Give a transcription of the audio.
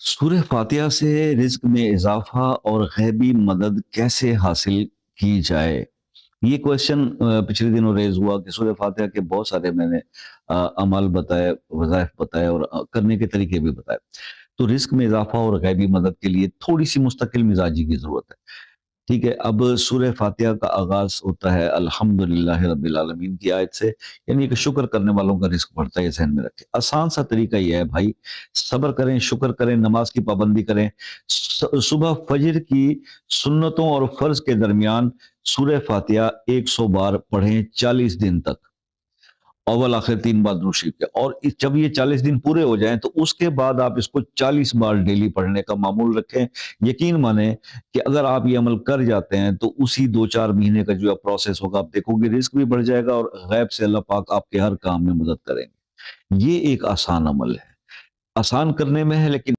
سورہ فاتحہ سے رزق میں اضافہ اور غیبی مدد کیسے حاصل کی جائے؟ یہ کویشچن پچھلے دنوں ریز ہوا کہ سورہ فاتحہ کے بہت سارے میں نے اعمال بتائے، وظائف بتائے اور کرنے کے طریقے بھی بتائے۔ تو رزق میں اضافہ اور غیبی مدد کے لیے تھوڑی سی مستقل مزاجی کی ضرورت ہے۔ ٹھیک ہے، اب سورہ فاتحہ کا آغاز ہوتا ہے الحمدللہ رب العالمین کی آیت سے، یعنی کہ شکر کرنے والوں کا رزق بڑھتا ہے، یہ ذہن میں رکھیں۔ آسان سا طریقہ یہ ہے بھائی، صبر کریں، شکر کریں، نماز کی پابندی کریں۔ صبح فجر کی سنتوں اور فرض کے درمیان سورہ فاتحہ 100 بار پڑھیں 40 دن تک، اول آخر 3 بار درود شریف کے، اور جب یہ 40 دن پورے ہو جائیں تو اس کے بعد آپ اس کو 40 بار ڈیلی پڑھنے کا معمول رکھیں۔ یقین مانیں کہ اگر آپ یہ عمل کر جاتے ہیں تو اسی 2-4 مہینے کا جو پروسیس ہوگا، آپ دیکھو گے رزق بھی بڑھ جائے گا اور غیب سے اللہ پاک آپ کے ہر کام میں مدد کریں گے۔ یہ ایک آسان عمل ہے، آسان کرنے میں ہے لیکن